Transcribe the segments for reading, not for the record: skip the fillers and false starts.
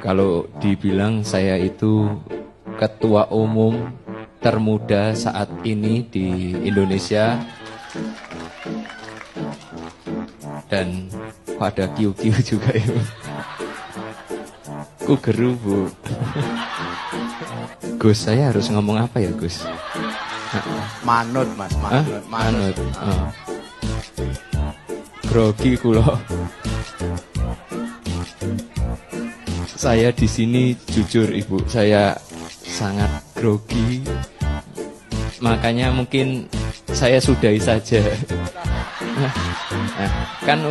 Kalau dibilang saya itu ketua umum termuda saat ini di Indonesia, dan kok ada kiu-kiu juga ya. Ku geru, Bu. Gus, saya harus ngomong apa ya, Gus? Manut, Mas, manut. Manut. Oh. Grogi kulo. Saya di sini jujur, Ibu, saya sangat grogi. Makanya mungkin saya sudahi saja. Nah, kan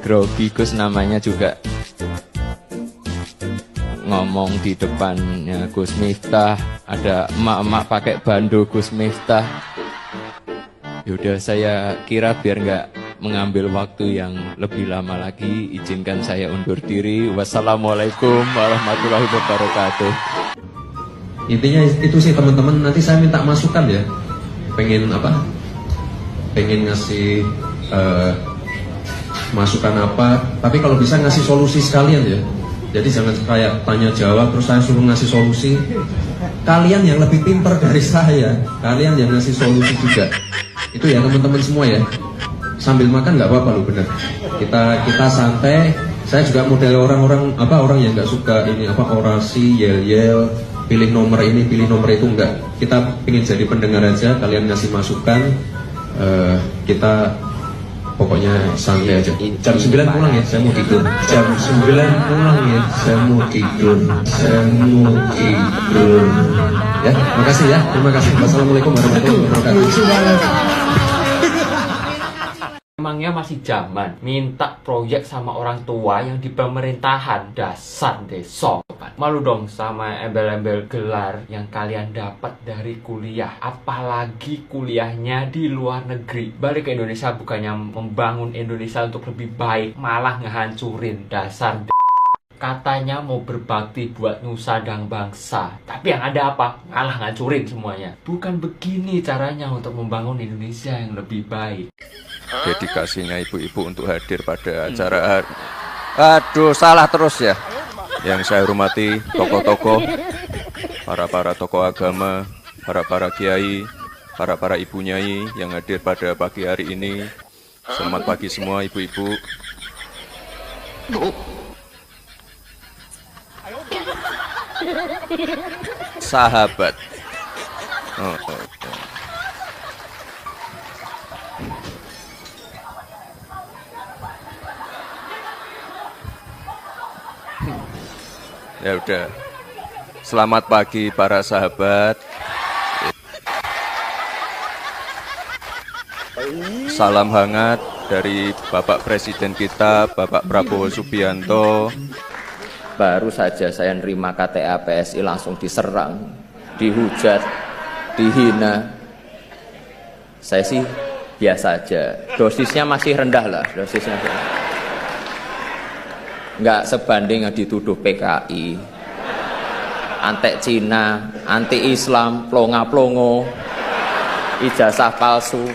grogi Gus namanya juga ngomong di depannya Gus Miftah, ada emak-emak pakai bando Gus Miftah. Yaudah, saya kira biar nggak mengambil waktu yang lebih lama lagi, izinkan saya undur diri. Wassalamualaikum warahmatullahi wabarakatuh. Intinya itu sih teman-teman, nanti saya minta masukan ya. Pengen apa? Pengen ngasih masukan apa, tapi kalau bisa ngasih solusi sekalian ya. Jadi jangan kayak tanya jawab terus saya suruh ngasih solusi. Kalian yang lebih pintar dari saya, kalian yang ngasih solusi juga. Itu ya teman-teman semua ya. Sambil makan nggak apa-apa loh, bener. Kita santai. Saya juga model orang yang nggak suka ini orasi, yel-yel, pilih nomor ini, pilih nomor itu, enggak. Kita ingin jadi pendengar aja, kalian ngasih masukan, kita pokoknya santai aja. Jam 9 pulang ya, saya mau tidur. Jam 9 pulang ya, saya mau tidur. Ya, makasih ya, terima kasih. Wassalamualaikum warahmatullahi wabarakatuh. Emangnya masih zaman minta proyek sama orang tua yang di pemerintahan, dasar desa. Malu dong sama embel-embel gelar yang kalian dapat dari kuliah. Apalagi kuliahnya di luar negeri. Balik ke Indonesia bukannya membangun Indonesia untuk lebih baik, malah ngehancurin, dasar katanya mau berbakti buat nusa dan bangsa, tapi yang ada apa? Malah ngancurin semuanya. Bukan begini caranya untuk membangun Indonesia yang lebih baik. Dedikasinya ibu-ibu untuk hadir pada acara. Aduh, salah terus ya. Yang saya hormati tokoh-tokoh, para tokoh agama, para kiai, para ibu nyai yang hadir pada pagi hari ini. Selamat pagi semua ibu-ibu. Sahabat. Ya udah. Selamat pagi para sahabat. Salam hangat dari Bapak Presiden kita, Bapak Prabowo Subianto. Baru saja saya nerima KTA PSI langsung diserang, dihujat, dihina. Saya sih biasa aja. Dosisnya masih rendah lah, dosisnya. Nggak sebanding yang dituduh PKI, antek Cina, anti Islam, plonga-plongo, ijazah palsu.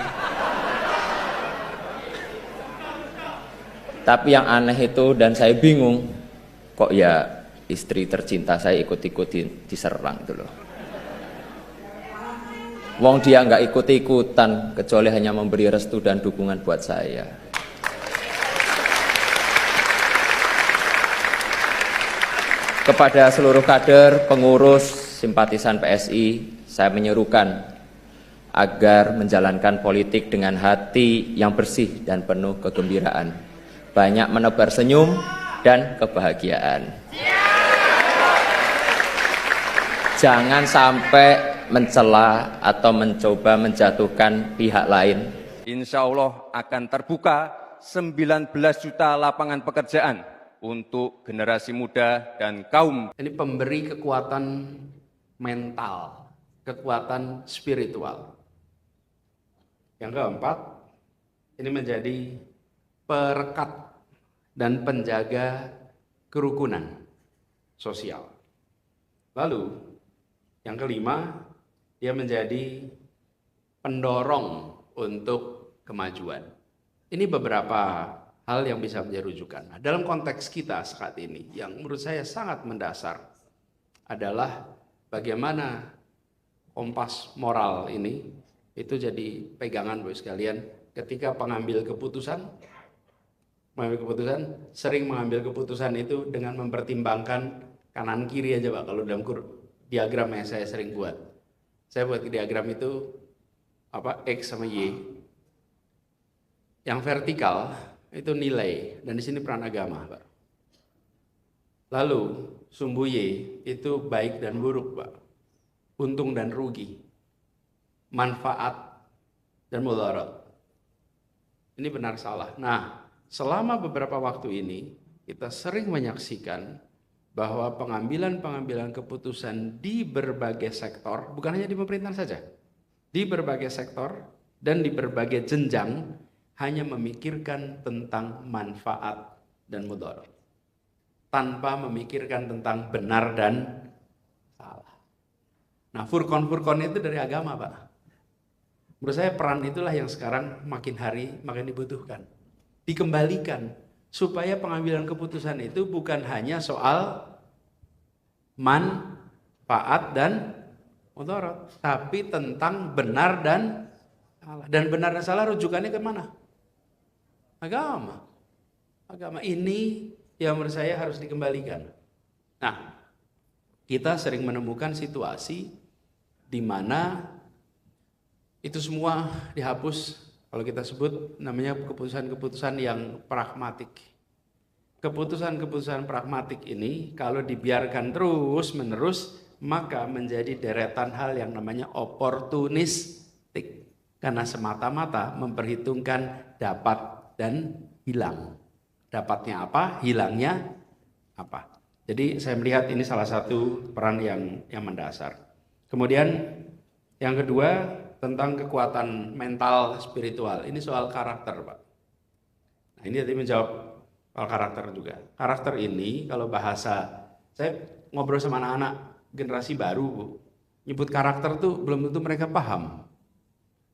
Tapi yang aneh itu, dan saya bingung, kok ya istri tercinta saya ikut-ikutin diserang itu loh. Wong dia nggak ikut-ikutan, kecuali hanya memberi restu dan dukungan buat saya. Kepada seluruh kader, pengurus, simpatisan PSI, saya menyerukan agar menjalankan politik dengan hati yang bersih dan penuh kegembiraan. Banyak menebar senyum dan kebahagiaan. Jangan sampai mencela atau mencoba menjatuhkan pihak lain. Insya Allah akan terbuka 19 juta lapangan pekerjaan untuk generasi muda dan kaum. Ini pemberi kekuatan mental, kekuatan spiritual. Yang keempat, ini menjadi perekat dan penjaga kerukunan sosial. Lalu, yang kelima, dia menjadi pendorong untuk kemajuan. Ini beberapa hal yang bisa menjadi rujukan. Nah, dalam konteks kita saat ini yang menurut saya sangat mendasar adalah bagaimana kompas moral ini itu jadi pegangan Bapak sekalian ketika sering mengambil keputusan itu dengan mempertimbangkan kanan kiri aja Pak. Kalau dalam diagram yang saya sering buat, saya buat diagram itu X sama Y. Yang vertikal itu nilai, dan di sini peran agama, Pak. Lalu sumbu Y itu baik dan buruk, Pak. Untung dan rugi, manfaat dan mudarat. Ini benar salah. Nah, selama beberapa waktu ini kita sering menyaksikan bahwa pengambilan keputusan di berbagai sektor, bukan hanya di pemerintahan saja, di berbagai sektor dan di berbagai jenjang hanya memikirkan tentang manfaat dan mudarat, tanpa memikirkan tentang benar dan salah. Nah, furqon itu dari agama, Pak. Menurut saya peran itulah yang sekarang makin hari makin dibutuhkan. Dikembalikan supaya pengambilan keputusan itu bukan hanya soal manfaat dan mudarat, tapi tentang benar dan salah. Dan benar dan salah rujukannya ke mana? Agama. Agama ini yang menurut saya harus dikembalikan. Nah, kita sering menemukan situasi di mana itu semua dihapus, kalau kita sebut namanya keputusan-keputusan yang pragmatik. Keputusan-keputusan pragmatik ini kalau dibiarkan terus-menerus, maka menjadi deretan hal yang namanya oportunistik. Karena semata-mata memperhitungkan dapat dan hilang. Dapatnya apa, hilangnya apa. Jadi saya melihat ini salah satu peran yang mendasar. Kemudian yang kedua tentang kekuatan mental spiritual. Ini soal karakter, Pak. Nah, ini tadi menjawab soal karakter juga. Karakter ini kalau bahasa, saya ngobrol sama anak-anak generasi baru, Bu. Nyebut karakter tuh belum tentu mereka paham.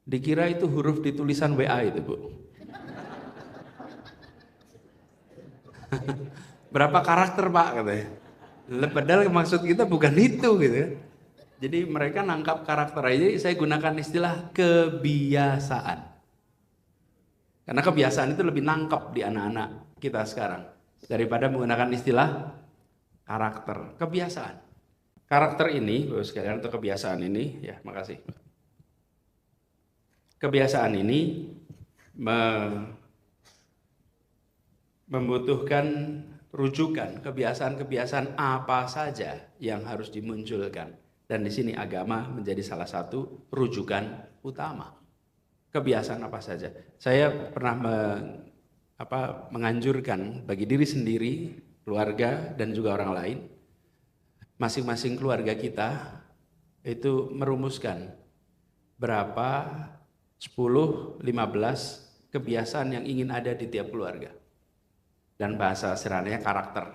Dikira itu huruf di tulisan WA itu, Bu. Berapa karakter, Pak, katanya. Padahal maksud kita bukan itu gitu. Jadi mereka nangkap karakter aja, saya gunakan istilah kebiasaan. Karena kebiasaan itu lebih nangkep di anak-anak kita sekarang daripada menggunakan istilah karakter. Kebiasaan. Karakter ini, Bapak sekalian, atau kebiasaan ini, ya makasih. Kebiasaan ini membutuhkan rujukan, kebiasaan-kebiasaan apa saja yang harus dimunculkan. Dan di sini agama menjadi salah satu rujukan utama. Kebiasaan apa saja. Saya pernah menganjurkan bagi diri sendiri, keluarga, dan juga orang lain, masing-masing keluarga kita itu merumuskan berapa 10, 15 kebiasaan yang ingin ada di tiap keluarga. Dan bahasa sederhananya karakter.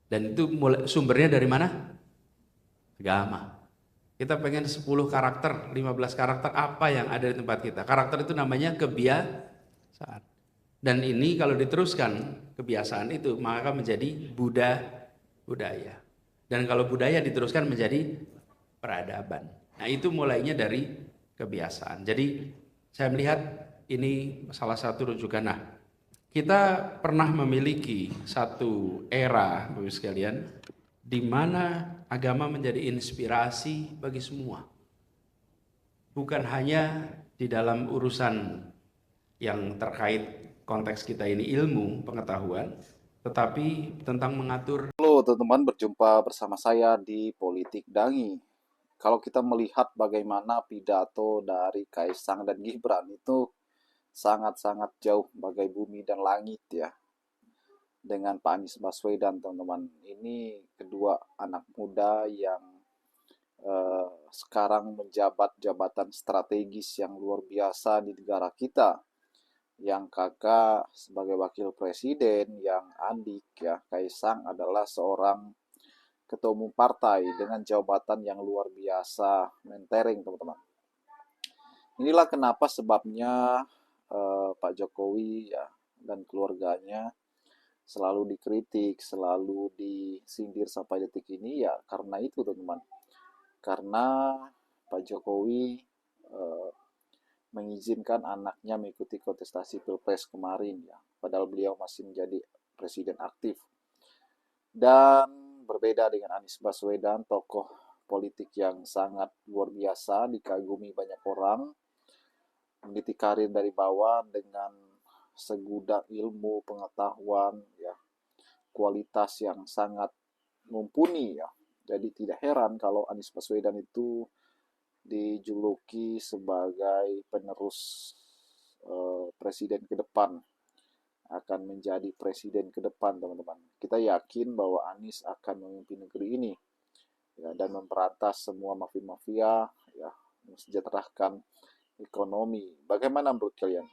Dan itu sumbernya dari mana? Agama. Kita pengen 10 karakter, 15 karakter apa yang ada di tempat kita. Karakter itu namanya kebiasaan. Dan ini kalau diteruskan kebiasaan itu maka menjadi budaya. Dan kalau budaya diteruskan menjadi peradaban. Nah, itu mulainya dari kebiasaan. Jadi saya melihat ini salah satu rujukan. Nah, kita pernah memiliki satu era, Bapak sekalian, di mana agama menjadi inspirasi bagi semua. Bukan hanya di dalam urusan yang terkait konteks kita ini ilmu, pengetahuan, tetapi tentang mengatur. Halo teman-teman, berjumpa bersama saya di Politik Dangi. Kalau kita melihat bagaimana pidato dari Kaisang dan Gibran itu sangat-sangat jauh bagai bumi dan langit ya. Dengan Pak Anies Baswedan, teman-teman. Ini kedua anak muda yang sekarang menjabat jabatan strategis yang luar biasa di negara kita. Yang kakak sebagai wakil presiden, yang adik ya Kaisang adalah seorang ketua umum partai dengan jabatan yang luar biasa mentereng, teman-teman. Inilah kenapa sebabnya Pak Jokowi ya dan keluarganya selalu dikritik, selalu disindir sampai detik ini ya karena itu teman-teman. Karena Pak Jokowi mengizinkan anaknya mengikuti kontestasi Pilpres kemarin ya, padahal beliau masih menjadi presiden aktif. Dan berbeda dengan Anies Baswedan, tokoh politik yang sangat luar biasa, dikagumi banyak orang, meniti karir dari bawah dengan segudang ilmu, pengetahuan, ya, kualitas yang sangat mumpuni ya. Jadi tidak heran kalau Anies Baswedan itu dijuluki sebagai penerus presiden ke depan, akan menjadi presiden ke depan teman-teman. Kita yakin bahwa Anies akan memimpin negeri ini ya, dan memberantas semua mafia-mafia ya, mensejahterakan ekonomi. Bagaimana menurut kalian?